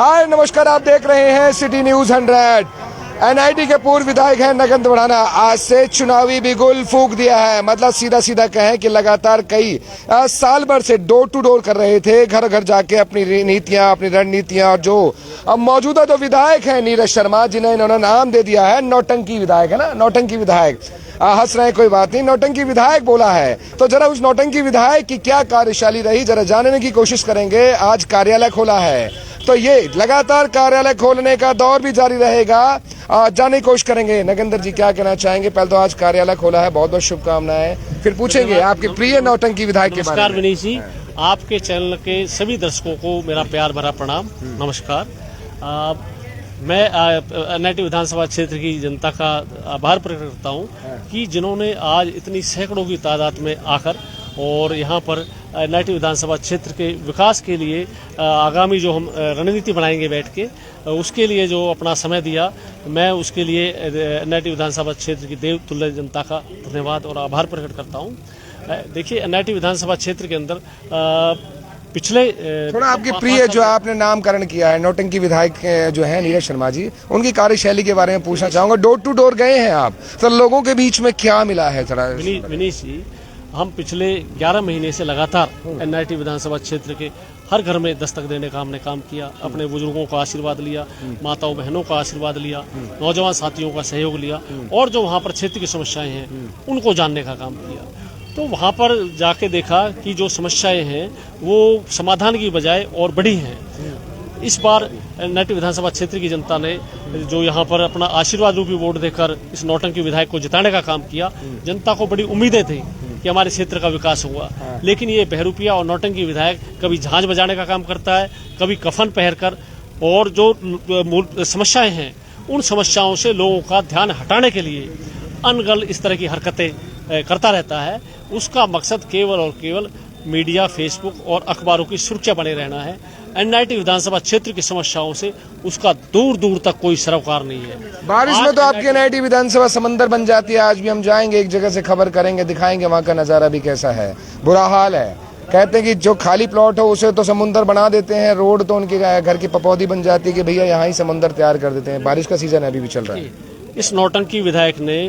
हाय नमस्कार, आप देख रहे हैं सिटी न्यूज 100। एनआईटी के पूर्व विधायक हैं नगेंद्र भड़ाना, आज से चुनावी बिगुल फूंक दिया है। मतलब सीधा सीधा कहें कि लगातार कई साल भर से डोर टू डोर कर रहे थे, घर घर जाके अपनी नीतियां, अपनी रणनीतियां। और जो अब मौजूदा जो विधायक हैं नीरज शर्मा, जिन्हें इन्होंने नाम दे दिया है नौटंकी विधायक, है ना, नौटंकी विधायक। हंस रहे हैं, कोई बात नहीं, नौटंकी विधायक बोला है तो जरा उस नौटंकी विधायक की क्या कार्यशैली रही जरा जानने की कोशिश करेंगे। आज कार्यालय खोला है तो ये लगातार कार्यालय खोलने का दौर भी जारी रहेगा, जानने की कोशिश करेंगे। नगेंद्र जी क्या कहना चाहेंगे? पहले तो आज कार्यालय खोला है, बहुत बहुत शुभकामनाएं, फिर पूछेंगे आपके प्रिय नौटंकी विधायक के बारे में। नमस्कार विनीश जी, आपके चैनल के सभी दर्शकों को मेरा प्यार भरा प्रणाम, नमस्कार। मैं एनआईटी विधानसभा क्षेत्र की जनता का आभार प्रकट करता हूं कि जिन्होंने आज इतनी सैकड़ों की तादाद में आकर और यहां पर एनआईटी विधानसभा क्षेत्र के विकास के लिए आगामी जो हम रणनीति बनाएंगे बैठ के, उसके लिए जो अपना समय दिया, मैं उसके लिए एनआईटी विधानसभा क्षेत्र की देवतुल्य जनता का धन्यवाद और आभार प्रकट करता हूं। देखिए, एनआईटी विधानसभा क्षेत्र के अंदर पिछले थोड़ा आपके प्रिय जो आपने नामकरण किया है नौटंकी विधायक जो है नीरज शर्मा जी, उनकी कार्यशैली के बारे में पूछना चाहूंगा। डोर टू डोर गए हैं आप, तो लोगों के बीच में क्या मिला है थोड़ा? विनीश जी, हम पिछले 11 महीने से लगातार एनआईटी विधानसभा क्षेत्र के हर घर में दस्तक देने का हमने काम किया। अपने बुजुर्गों का आशीर्वाद लिया, माताओं बहनों का आशीर्वाद लिया, नौजवान साथियों का सहयोग लिया और जो वहाँ पर क्षेत्र की समस्याएं हैं उनको जानने का काम किया। तो वहाँ पर जाके देखा कि जो समस्याएं हैं वो समाधान की बजाय और बढ़ी हैं। इस बार एनआईटी विधानसभा क्षेत्र की जनता ने जो यहाँ पर अपना आशीर्वाद रूपी वोट देकर इस नौटंकी विधायक को जिताने का काम किया। जनता को बड़ी उम्मीदें थी कि हमारे क्षेत्र का विकास हुआ, लेकिन ये बहरूपिया और नौटंकी विधायक कभी झांझ बजाने का काम करता है, कभी कफन पहनकर, और जो समस्याएं हैं उन समस्याओं से लोगों का ध्यान हटाने के लिए अनगल इस तरह की हरकतें करता रहता है। उसका मकसद केवल और केवल मीडिया, फेसबुक और अखबारों की सुर्खियां बने रहना है। एनआईटी विधानसभा क्षेत्र की समस्याओं से उसका दूर दूर तक कोई सरोकार नहीं है। बारिश में तो आपकी एनआईटी विधानसभा समंदर बन जाती है। आज भी हम जाएंगे, एक जगह से खबर करेंगे, दिखाएंगे वहाँ का नजारा भी कैसा है, बुरा हाल है। कहते हैं कि जो खाली प्लॉट हो उसे तो समुद्र बना देते हैं, रोड तो उनके घर की पपौदी बन जाती है कि भैया यहाँ ही समुद्र तैयार कर देते हैं। बारिश का सीजन अभी भी चल रहा है। इस नौटंकी विधायक ने,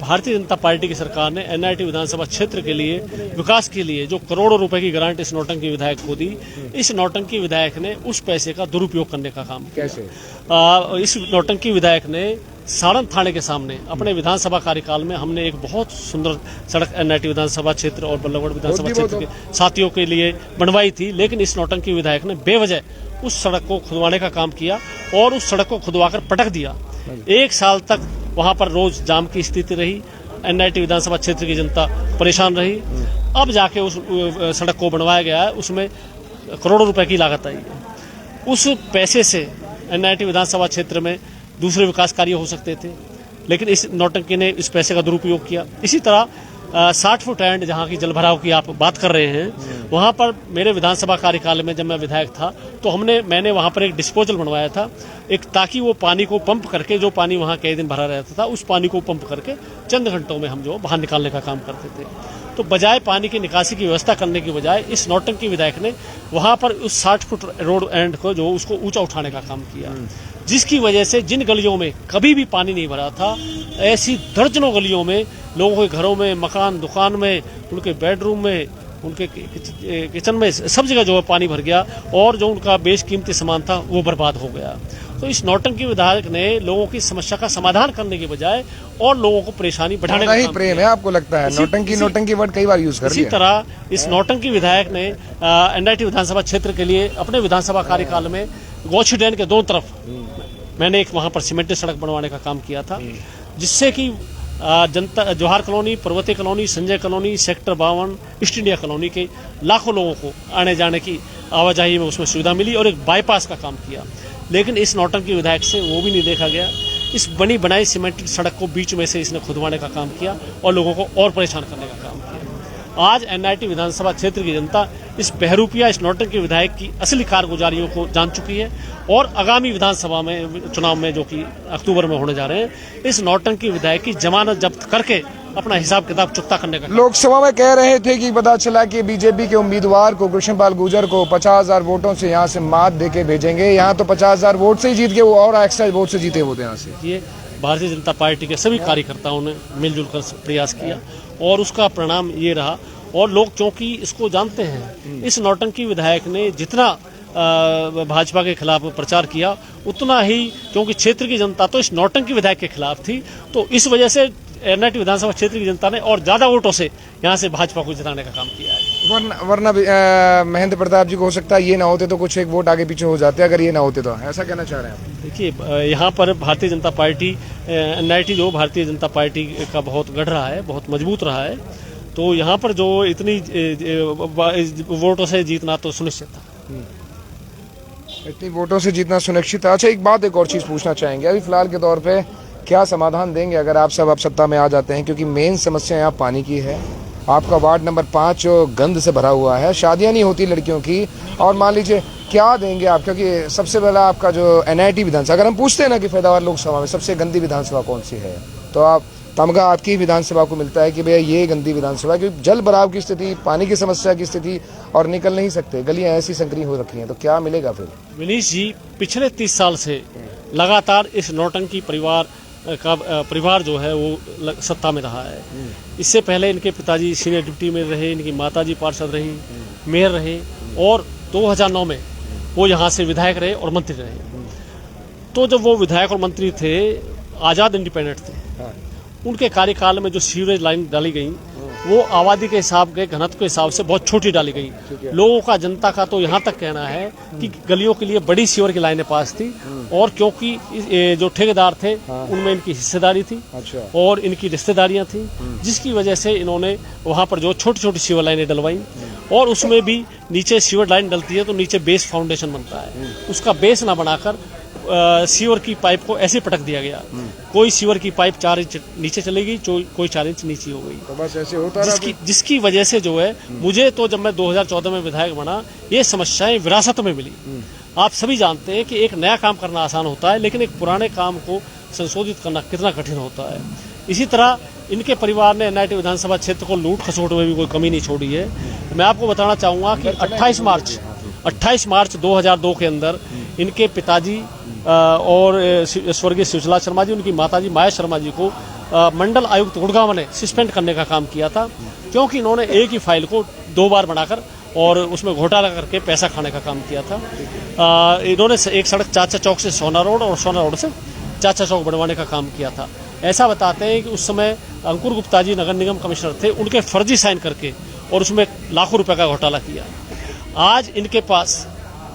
भारतीय जनता पार्टी की सरकार ने एनआईटी विधानसभा क्षेत्र के लिए, विकास के लिए जो करोड़ों रुपए की ग्रांट इस नौटंकी विधायक को दी, इस नौटंकी विधायक ने उस पैसे का दुरुपयोग करने का काम किया। कैसे? इस नौटंकी विधायक ने सारण थाने के सामने अपने विधानसभा कार्यकाल में हमने एक बहुत सुंदर सड़क एनआईटी विधानसभा क्षेत्र और बल्लभगढ़ विधानसभा क्षेत्र के साथियों के लिए बनवाई थी, लेकिन इस नौटंकी विधायक ने बेवजह उस सड़क को खुदवाने का काम किया और उस सड़क को खुदवाकर पटक दिया। 1 साल तक वहां पर रोज जाम की स्थिति रही, एनआईटी विधानसभा क्षेत्र की जनता परेशान रही। अब जाके उस सड़क को बनवाया गया है, उसमें करोड़ों रुपए की लागत आई है। उस पैसे से एनआईटी विधानसभा क्षेत्र में दूसरे विकास कार्य हो सकते थे, लेकिन इस नौटंकी ने इस पैसे का दुरुपयोग किया। इसी तरह 60 फुट एंड जहाँ की जलभराव की आप बात कर रहे हैं, वहाँ पर मेरे विधानसभा कार्यकाल में जब मैं विधायक था तो मैंने वहाँ पर एक डिस्पोजल बनवाया था, ताकि वो पानी को पंप करके, जो पानी वहाँ कई दिन भरा रहता था, उस पानी को पंप करके चंद घंटों में हम जो बाहर निकालने का काम करते थे। तो बजाय पानी की निकासी की व्यवस्था करने की बजाय इस नौटंकी विधायक ने वहाँ पर उस 60 फुट रोड एंड को जो उसको ऊंचा उठाने का काम किया, जिसकी वजह से जिन गलियों में कभी भी पानी नहीं भरा था, ऐसी दर्जनों गलियों में लोगों के घरों में, मकान, दुकान में, उनके बेडरूम में, उनके किचन में, सब जगह जो है पानी भर गया और जो उनका बेशकीमती सामान था वो बर्बाद हो गया। तो इस नौटंकी विधायक ने लोगों की समस्या का समाधान करने के बजाय और लोगों को परेशानी बढ़ाने का काम प्रेम है, आपको लगता है? नौटंकी वर्ड कई बार यूज कर लिया। इसी तरह इस नौटंकी विधायक ने एनआईटी विधानसभा क्षेत्र के लिए अपने विधानसभा कार्यकाल में गोछी डैम के दोनों तरफ मैंने एक वहां पर सीमेंटेड सड़क बनवाने का काम किया था, जिससे कि जनता, जवाहर कॉलोनी, पर्वतीय colony, Sanjay colony, sector 52, east India colony के लाखों लोगों को आने जाने की आवाजाही में उसमें सुविधा मिली और एक बाईपास का काम किया। लेकिन इस नौटंकी विधायक से वो भी नहीं देखा गया। इस बनी बनाई सीमेंटेड सड़क को बीच में से इसने खुदवाने का काम किया और लोगों को और परेशान करने का काम किया। आज एनआईटी विधानसभा क्षेत्र की जनता इस बहरूपिया, इस नौटंकी विधायक की असली कारगुजारियों को जान चुकी है और आगामी विधानसभा में चुनाव में, जो कि अक्टूबर में होने जा रहे हैं, इस नौटंकी विधायक की जमानत जब्त करके अपना हिसाब किताब चुकता करने का। लोकसभा में कह रहे थे कि पता चला कि बीजेपी के उम्मीदवार को कृष्णपाल गुर्जर को 50,000 वोटों से यहाँ से मात देके भेजेंगे। यहाँ तो 50,000 वोट से ही जीत गए वो, और एक्स्ट्रा वोट से जीते वो यहाँ से। ये भारतीय जनता पार्टी के सभी कार्यकर्ताओं ने मिलजुल कर प्रयास किया और उसका परिणाम ये रहा। और लोग क्योंकि इसको जानते हैं, इस नौटंकी विधायक ने जितना भाजपा के खिलाफ प्रचार किया उतना ही, क्योंकि क्षेत्र की जनता तो इस नौटंकी विधायक के खिलाफ थी, तो इस वजह से एनआईटी विधानसभा क्षेत्र की जनता ने और ज्यादा वोटों से यहाँ से भाजपा को जिताने का काम किया है। वरना महेंद्र प्रताप जी को हो सकता है ये ना होते तो कुछ एक वोट आगे पीछे हो जाते, अगर ये ना होते तो, ऐसा कहना चाह रहे हैं आप? देखिए, यहाँ पर भारतीय जनता पार्टी, एनआईटी जो भारतीय जनता पार्टी का बहुत गढ़ रहा है, बहुत मजबूत रहा है, तो यहाँ पर जो इतनी वोटों से जीतना तो सुनिश्चित था। इतनी वोटों से जीतना सुनिश्चित है। अच्छा, एक बात, एक और चीज पूछना चाहेंगे, अभी फिलहाल के तौर पे क्या समाधान देंगे अगर आप सब सत्ता में आ जाते हैं? क्योंकि मेन समस्या यहाँ पानी की है। आपका वार्ड नंबर 5 गंद से भरा हुआ है, शादियां नहीं होती लड़कियों की, और मान लीजिए क्या देंगे आप? क्योंकि सबसे पहला आपका जो एनआईटी विधानसभा, अगर हम पूछते हैं ना कि फैदाबाद लोकसभा में सबसे गंदी विधानसभा कौन सी है, तो आप तमगा आपकी विधानसभा को मिलता है कि भैया ये गंदी विधानसभा, क्योंकि जल भराव की स्थिति, पानी की समस्या की स्थिति, और निकल नहीं सकते, गलियां ऐसी संकरी हो रखी हैं, तो क्या मिलेगा फिर? विनीश जी, पिछले 30 साल से लगातार इस नौटंकी परिवार जो है वो सत्ता में रहा है। इससे पहले इनके पिताजी सीनियर डिप्टी मेयर रहे, इनकी माताजी पार्षद रही, मेयर रहे, और 2009 में वो यहाँ से विधायक रहे और मंत्री रहे। तो जब वो विधायक और मंत्री थे, आज़ाद इंडिपेंडेंट थे, उनके कार्यकाल में जो सीवरेज लाइन डाली गई वो आबादी के हिसाब के, घनत्व के हिसाब से बहुत छोटी डाली गई। लोगों का, जनता का तो यहाँ तक कहना है कि गलियों के लिए बड़ी सीवर की लाइनें पास थी, और क्योंकि जो ठेकेदार थे उनमें इनकी हिस्सेदारी थी और इनकी रिश्तेदारियां थी, जिसकी वजह से इन्होंने वहाँ पर जो छोटी छोटी सीवर लाइनें डलवाई, और उसमें भी नीचे सीवर लाइन डलती है तो नीचे बेस फाउंडेशन बनता है, उसका बेस ना बनाकर सीवर की पाइप को ऐसे पटक दिया गया। कोई सीवर की पाइप 4 इंच नीचे चलेगी, कोई 4 इंच नीचे हो गई, तो बस ऐसे होता रहा। जिसकी वजह से जो है, मुझे तो जब मैं 2014 में विधायक बना, ये समस्याएं विरासत में मिली। आप सभी जानते हैं कि एक नया काम करना आसान होता है, लेकिन एक पुराने काम को संशोधित करना कितना कठिन होता है। इसी तरह इनके परिवार ने एनआईटी विधानसभा क्षेत्र को लूट खसोट में भी कोई कमी नहीं छोड़ी है। मैं आपको बताना चाहूँगा कि 28 मार्च 2002 के अंदर इनके पिताजी और स्वर्गीय सुजला शर्मा जी, उनकी माताजी माया शर्मा जी को मंडल आयुक्त गुड़गांव ने सस्पेंड करने का काम किया था, क्योंकि इन्होंने एक ही फाइल को 2 बार बनाकर और उसमें घोटाला करके पैसा खाने का काम किया था। इन्होंने एक सड़क चाचा चौक से सोना रोड और सोना रोड से चाचा चौक बनवाने का काम किया था। ऐसा बताते हैं कि उस समय अंकुर गुप्ता जी नगर निगम कमिश्नर थे, उनके फर्जी साइन करके और उसमें लाखों रुपए का घोटाला किया। आज इनके पास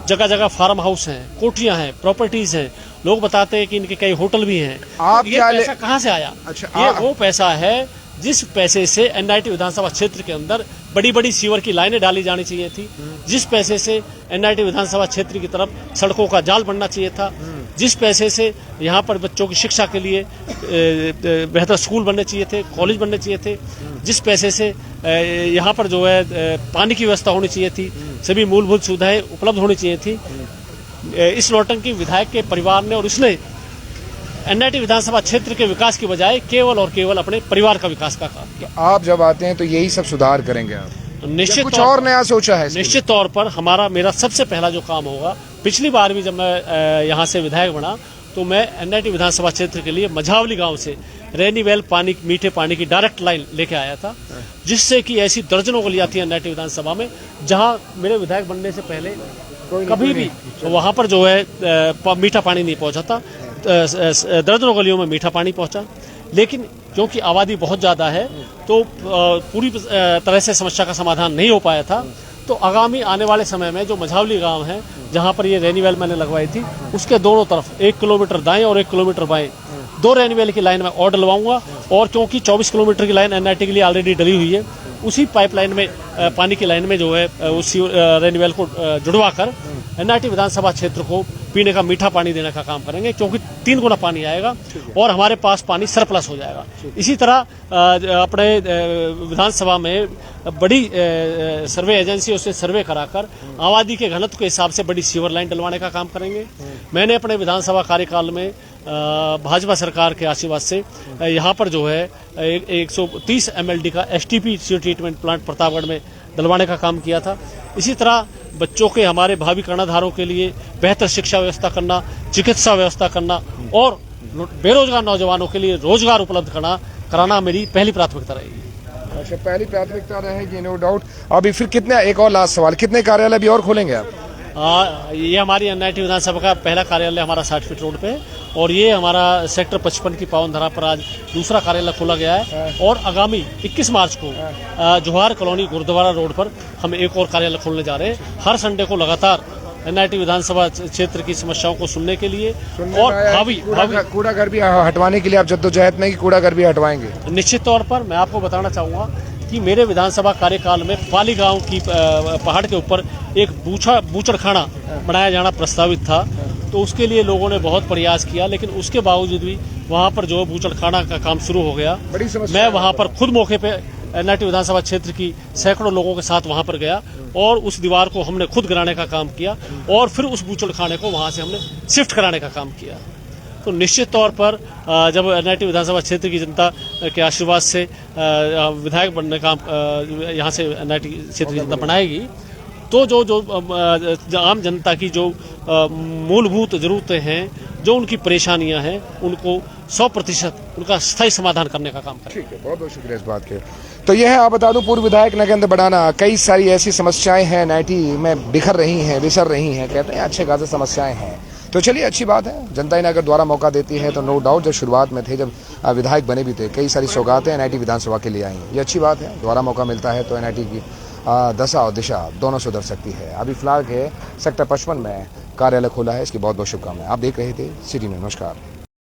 जगह जगह फार्म हाउस हैं, कोठियां हैं, प्रॉपर्टीज हैं। लोग बताते हैं कि इनके कई होटल भी हैं। ये पैसा कहाँ से आया? ये वो पैसा है जिस पैसे से एनआईटी विधानसभा क्षेत्र के अंदर बड़ी बड़ी सीवर की लाइनें डाली जानी चाहिए थी, जिस पैसे से एनआईटी विधानसभा क्षेत्र की तरफ सड़कों का जाल बनना चाहिए था, जिस पैसे से यहाँ पर बच्चों की शिक्षा के लिए बेहतर स्कूल बनने चाहिए थे, कॉलेज बनने चाहिए थे, जिस पैसे से यहाँ पर जो है पानी की व्यवस्था होनी चाहिए थी, सभी मूलभूत सुविधाएं उपलब्ध होनी चाहिए थी, इस नौटंकी विधायक के परिवार ने और इसने एनआईटी विधानसभा क्षेत्र के विकास की बजाय केवल और केवल अपने परिवार का विकास का काम किया। आप जब आते हैं तो यही सब सुधार करेंगे आप? तो निश्चित कुछ और नया सोचा है? निश्चित तौर पर मेरा सबसे पहला जो काम होगा, पिछली बार भी जब मैं यहाँ से विधायक बना तो मैं एनआईटी विधानसभा क्षेत्र के लिए मझावली गांव से रेनीवेल पानी, मीठे पानी की डायरेक्ट लाइन लेके आया था, जिससे कि ऐसी दर्जनों गलियां थी एनआईटी विधानसभा में जहां मेरे विधायक बनने से पहले कभी भी वहां पर जो है मीठा पानी नहीं पहुंचा था। दर्जनों गलियों में मीठा पानी पहुंचा, लेकिन क्योंकि आबादी बहुत ज़्यादा है तो पूरी तरह से समस्या का समाधान नहीं हो पाया था। तो आगामी आने वाले समय में जो मझावली गांव है जहां पर ये रेनीवेल मैंने लगवाई थी, उसके दोनों तरफ 1 किलोमीटर दाएं और 1 किलोमीटर बाएं 2 रेनीवेल की लाइन में और डलवाऊंगा। और क्योंकि 24 किलोमीटर की लाइन एनआईटी के लिए ऑलरेडी डली हुई है, उसी पाइपलाइन में पानी की लाइन में जो है उसी रेनीवेल को जुड़वा कर एनआईटी विधानसभा क्षेत्र को पीने का मीठा पानी देने का काम करेंगे, क्योंकि 3 गुना पानी आएगा और हमारे पास पानी सरप्लस हो जाएगा। इसी तरह अपने विधानसभा में बड़ी सर्वे एजेंसियों से सर्वे कराकर आबादी के घनत्व के हिसाब से बड़ी सीवर लाइन डलवाने का काम करेंगे। मैंने अपने विधानसभा कार्यकाल में भाजपा सरकार के आशीर्वाद से यहाँ पर जो है 130 MLD का STP ट्रीटमेंट प्लांट प्रतापगढ़ में डलवाने का काम किया था। इसी तरह बच्चों के, हमारे भावी कर्णधारों के लिए बेहतर शिक्षा व्यवस्था करना, चिकित्सा व्यवस्था करना और बेरोजगार नौजवानों के लिए रोजगार उपलब्ध कराना मेरी पहली प्राथमिकता रहेगी। अच्छा, पहली प्राथमिकता रहेगी, नो डाउट। अभी फिर कितने, एक और लास्ट सवाल, कितने कार्यालय अभी और खोलेंगे आप? ये हमारी NIT विधानसभा का पहला कार्यालय हमारा 60 फीट रोड पे है और ये हमारा सेक्टर 55 की पावन धरा पर आज दूसरा कार्यालय खोला गया है और आगामी 21 मार्च को जोहार कॉलोनी गुरुद्वारा रोड पर हम एक और कार्यालय खोलने जा रहे हैं। हर संडे को लगातार NIT विधानसभा क्षेत्र की समस्याओं को सुनने के लिए और भावी कूड़ा घर भी हटवाने के लिए आप जद्दोजहद में कि कूड़ा घर भी हटवाएंगे? निश्चित तौर पर मैं आपको बताना चाहूँगा कि मेरे विधानसभा कार्यकाल में पाली गांव की पहाड़ के ऊपर एक बूचड़खाना बनाया जाना प्रस्तावित था, तो उसके लिए लोगों ने बहुत प्रयास किया, लेकिन उसके बावजूद भी वहां पर जो बूचड़खाना का काम शुरू हो गया। मैं वहां पर खुद मौके पे NIT विधानसभा क्षेत्र की सैकड़ों लोगों के साथ वहां पर गया और उस दीवार को हमने खुद गिराने का काम किया और फिर उस बूचड़खाने को वहां से हमने शिफ्ट कराने का काम किया। तो निश्चित तौर पर जब NIT विधानसभा क्षेत्र की जनता के आशीर्वाद से विधायक बनने का यहाँ से NIT क्षेत्र की जनता बनाएगी, तो जो आम जनता की जो मूलभूत जरूरतें हैं, जो उनकी परेशानियां हैं, उनको 100% उनका स्थायी समाधान करने का काम करें। ठीक है, बहुत बहुत शुक्रिया इस बात के। तो यह है, आप बता दूं, पूर्व विधायक नगेंद्र बढ़ाना। कई सारी ऐसी समस्याएं हैं NIT में बिखर रही हैं, विसर रही हैं, कहते हैं अच्छे खासे समस्याएं हैं। तो चलिए, अच्छी बात है, जनता इन्हें अगर दोबारा मौका देती है तो नो डाउट, जब शुरुआत में थे, जब विधायक बने भी थे, कई सारी सौगातें NIT विधानसभा के लिए आई। ये अच्छी बात है, दोबारा मौका मिलता है तो NIT की दशा और दिशा दोनों सुधर सकती है। अभी फिलहाल के सेक्टर 55 में कार्यालय खोला है, इसकी बहुत बहुत शुभकामनाएं। आप देख रहे थे सिटी न्यूज़। नमस्कार।